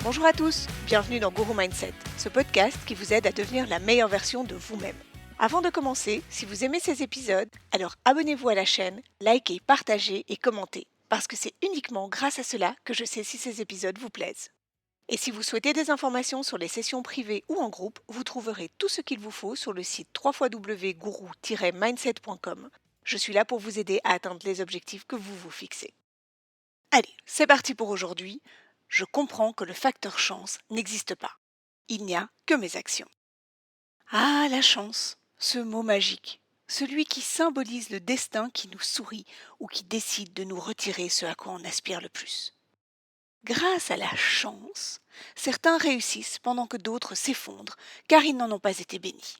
Bonjour à tous, bienvenue dans Guru Mindset, ce podcast qui vous aide à devenir la meilleure version de vous-même. Avant de commencer, si vous aimez ces épisodes, alors abonnez-vous à la chaîne, likez, partagez et commentez, parce que c'est uniquement grâce à cela que je sais si ces épisodes vous plaisent. Et si vous souhaitez des informations sur les sessions privées ou en groupe, vous trouverez tout ce qu'il vous faut sur le site www.guru-mindset.com. Je suis là pour vous aider à atteindre les objectifs que vous vous fixez. Allez, c'est parti pour aujourd'hui. Je comprends que le facteur chance n'existe pas. Il n'y a que mes actions. Ah, la chance, ce mot magique, celui qui symbolise le destin qui nous sourit ou qui décide de nous retirer ce à quoi on aspire le plus. Grâce à la chance, certains réussissent pendant que d'autres s'effondrent car ils n'en ont pas été bénis.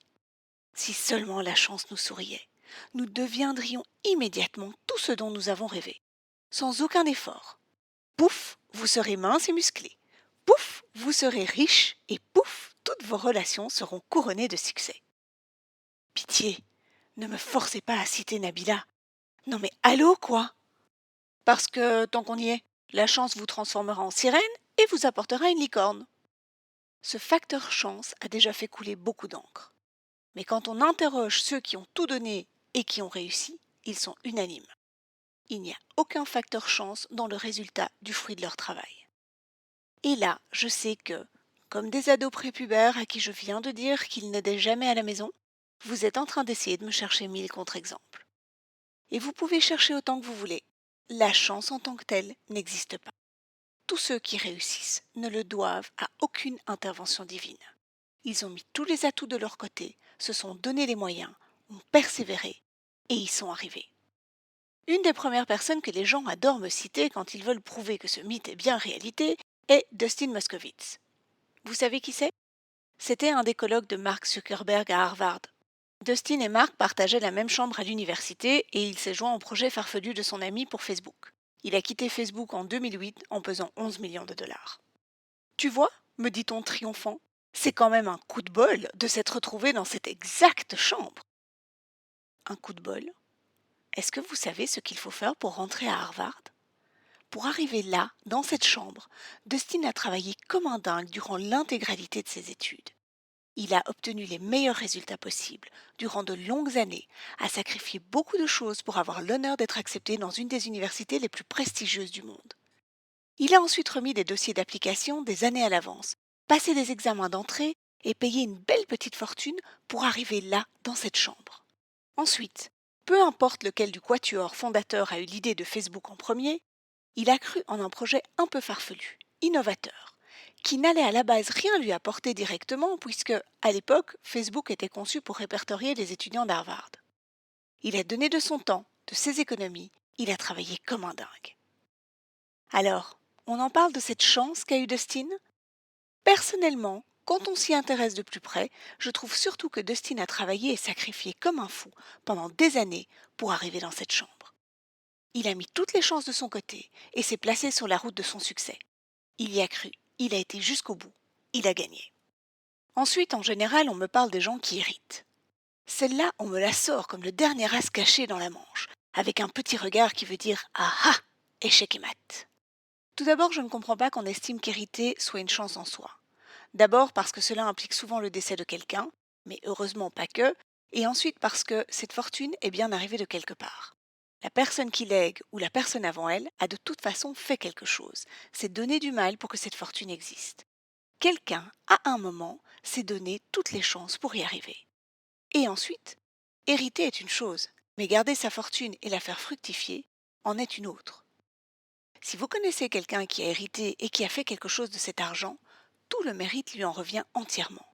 Si seulement la chance nous souriait, nous deviendrions immédiatement tout ce dont nous avons rêvé, sans aucun effort. Pouf, vous serez mince et musclé. Pouf, vous serez riche et pouf, toutes vos relations seront couronnées de succès. Pitié, ne me forcez pas à citer Nabila. Non mais allô quoi? Parce que, tant qu'on y est, la chance vous transformera en sirène et vous apportera une licorne. Ce facteur chance a déjà fait couler beaucoup d'encre. Mais quand on interroge ceux qui ont tout donné et qui ont réussi, ils sont unanimes. Il n'y a aucun facteur chance dans le résultat du fruit de leur travail. Et là, je sais que, comme des ados prépubères à qui je viens de dire qu'ils n'aidaient jamais à la maison, vous êtes en train d'essayer de me chercher 1000 contre-exemples. Et vous pouvez chercher autant que vous voulez. La chance en tant que telle n'existe pas. Tous ceux qui réussissent ne le doivent à aucune intervention divine. Ils ont mis tous les atouts de leur côté, se sont donné les moyens, ont persévéré et y sont arrivés. Une des premières personnes que les gens adorent me citer quand ils veulent prouver que ce mythe est bien réalité est Dustin Moskovitz. Vous savez qui c'est? C'était un des colloques de Mark Zuckerberg à Harvard. Dustin et Mark partageaient la même chambre à l'université et il s'est joint au projet farfelu de son ami pour Facebook. Il a quitté Facebook en 2008 en pesant 11 millions de dollars. Tu vois, me dit-on triomphant, c'est quand même un coup de bol de s'être retrouvé dans cette exacte chambre. Un coup de bol? Est-ce que vous savez ce qu'il faut faire pour rentrer à Harvard? Pour arriver là, dans cette chambre, Dustin a travaillé comme un dingue durant l'intégralité de ses études. Il a obtenu les meilleurs résultats possibles durant de longues années, a sacrifié beaucoup de choses pour avoir l'honneur d'être accepté dans une des universités les plus prestigieuses du monde. Il a ensuite remis des dossiers d'application des années à l'avance, passé des examens d'entrée et payé une belle petite fortune pour arriver là, dans cette chambre. Ensuite, peu importe lequel du quatuor fondateur a eu l'idée de Facebook en premier, il a cru en un projet un peu farfelu, innovateur, qui n'allait à la base rien lui apporter directement puisque, à l'époque, Facebook était conçu pour répertorier les étudiants d'Harvard. Il a donné de son temps, de ses économies, il a travaillé comme un dingue. Alors, on en parle de cette chance qu'a eue Dustin? Personnellement, quand on s'y intéresse de plus près, je trouve surtout que Dustin a travaillé et sacrifié comme un fou pendant des années pour arriver dans cette chambre. Il a mis toutes les chances de son côté et s'est placé sur la route de son succès. Il y a cru, il a été jusqu'au bout, il a gagné. Ensuite, en général, on me parle des gens qui héritent. Celle-là, on me la sort comme le dernier as caché dans la manche, avec un petit regard qui veut dire « Ah ah, échec et mat ». Tout d'abord, je ne comprends pas qu'on estime qu'hériter soit une chance en soi. D'abord parce que cela implique souvent le décès de quelqu'un, mais heureusement pas que, et ensuite parce que cette fortune est bien arrivée de quelque part. La personne qui lègue ou la personne avant elle a de toute façon fait quelque chose, s'est donné du mal pour que cette fortune existe. Quelqu'un, à un moment, s'est donné toutes les chances pour y arriver. Et ensuite, hériter est une chose, mais garder sa fortune et la faire fructifier en est une autre. Si vous connaissez quelqu'un qui a hérité et qui a fait quelque chose de cet argent, tout le mérite lui en revient entièrement.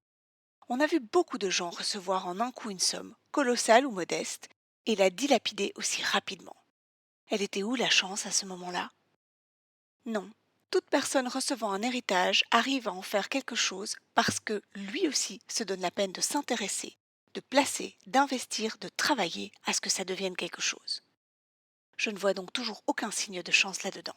On a vu beaucoup de gens recevoir en un coup une somme, colossale ou modeste, et la dilapider aussi rapidement. Elle était où la chance à ce moment-là? Non. Toute personne recevant un héritage arrive à en faire quelque chose parce que lui aussi se donne la peine de s'intéresser, de placer, d'investir, de travailler à ce que ça devienne quelque chose. Je ne vois donc toujours aucun signe de chance là-dedans.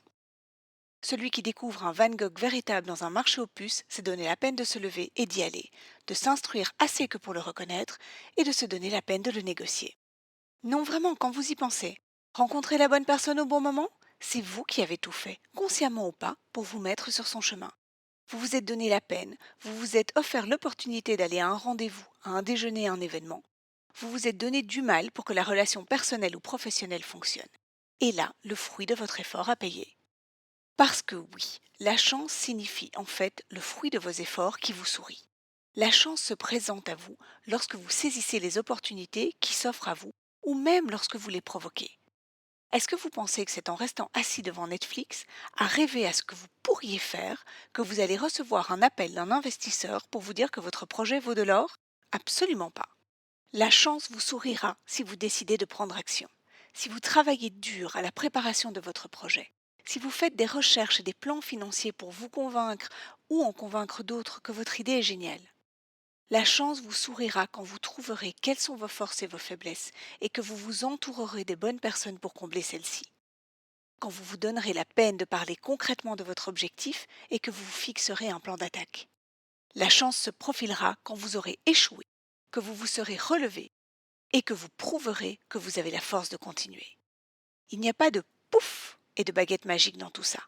Celui qui découvre un Van Gogh véritable dans un marché aux puces s'est donné la peine de se lever et d'y aller, de s'instruire assez que pour le reconnaître et de se donner la peine de le négocier. Non, vraiment, quand vous y pensez, rencontrer la bonne personne au bon moment, c'est vous qui avez tout fait, consciemment ou pas, pour vous mettre sur son chemin. Vous vous êtes donné la peine, vous vous êtes offert l'opportunité d'aller à un rendez-vous, à un déjeuner, à un événement. Vous vous êtes donné du mal pour que la relation personnelle ou professionnelle fonctionne. Et là, le fruit de votre effort a payé. Parce que oui, la chance signifie en fait le fruit de vos efforts qui vous sourit. La chance se présente à vous lorsque vous saisissez les opportunités qui s'offrent à vous ou même lorsque vous les provoquez. Est-ce que vous pensez que c'est en restant assis devant Netflix, à rêver à ce que vous pourriez faire, que vous allez recevoir un appel d'un investisseur pour vous dire que votre projet vaut de l'or? Absolument pas. La chance vous sourira si vous décidez de prendre action, si vous travaillez dur à la préparation de votre projet, si vous faites des recherches et des plans financiers pour vous convaincre ou en convaincre d'autres que votre idée est géniale. La chance vous sourira quand vous trouverez quelles sont vos forces et vos faiblesses et que vous vous entourerez des bonnes personnes pour combler celles-ci. Quand vous vous donnerez la peine de parler concrètement de votre objectif et que vous vous fixerez un plan d'attaque. La chance se profilera quand vous aurez échoué, que vous vous serez relevé et que vous prouverez que vous avez la force de continuer. Il n'y a pas de pouf et de baguette magique dans tout ça.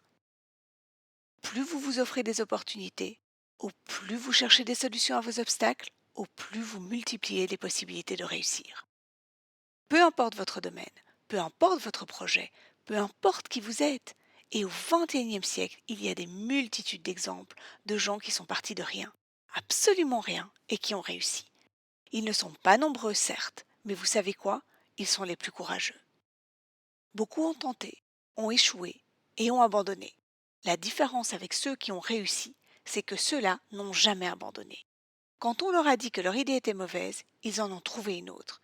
Plus vous vous offrez des opportunités, au plus vous cherchez des solutions à vos obstacles, au plus vous multipliez les possibilités de réussir. Peu importe votre domaine, peu importe votre projet, peu importe qui vous êtes, et au XXIe siècle, il y a des multitudes d'exemples de gens qui sont partis de rien, absolument rien, et qui ont réussi. Ils ne sont pas nombreux, certes, mais vous savez quoi? Ils sont les plus courageux. Beaucoup ont tenté, ont échoué et ont abandonné. La différence avec ceux qui ont réussi, c'est que ceux-là n'ont jamais abandonné. Quand on leur a dit que leur idée était mauvaise, ils en ont trouvé une autre.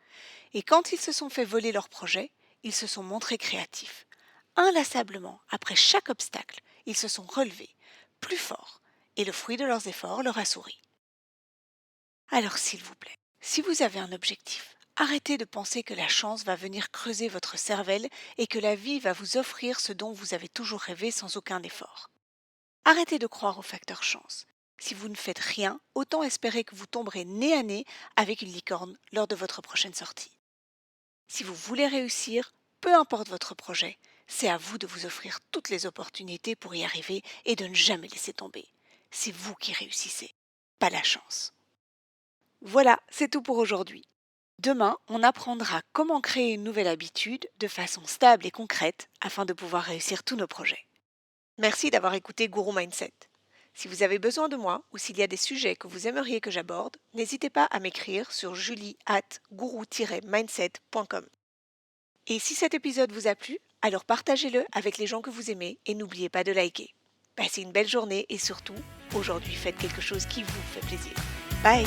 Et quand ils se sont fait voler leur projet, ils se sont montrés créatifs. Inlassablement, après chaque obstacle, ils se sont relevés, plus forts, et le fruit de leurs efforts leur a souri. Alors s'il vous plaît, si vous avez un objectif, arrêtez de penser que la chance va venir creuser votre cervelle et que la vie va vous offrir ce dont vous avez toujours rêvé sans aucun effort. Arrêtez de croire au facteur chance. Si vous ne faites rien, autant espérer que vous tomberez nez à nez avec une licorne lors de votre prochaine sortie. Si vous voulez réussir, peu importe votre projet, c'est à vous de vous offrir toutes les opportunités pour y arriver et de ne jamais laisser tomber. C'est vous qui réussissez, pas la chance. Voilà, c'est tout pour aujourd'hui. Demain, on apprendra comment créer une nouvelle habitude de façon stable et concrète afin de pouvoir réussir tous nos projets. Merci d'avoir écouté Guru Mindset. Si vous avez besoin de moi ou s'il y a des sujets que vous aimeriez que j'aborde, n'hésitez pas à m'écrire sur julie@guru-mindset.com. Et si cet épisode vous a plu, alors partagez-le avec les gens que vous aimez et n'oubliez pas de liker. Passez une belle journée et surtout, aujourd'hui faites quelque chose qui vous fait plaisir. Bye!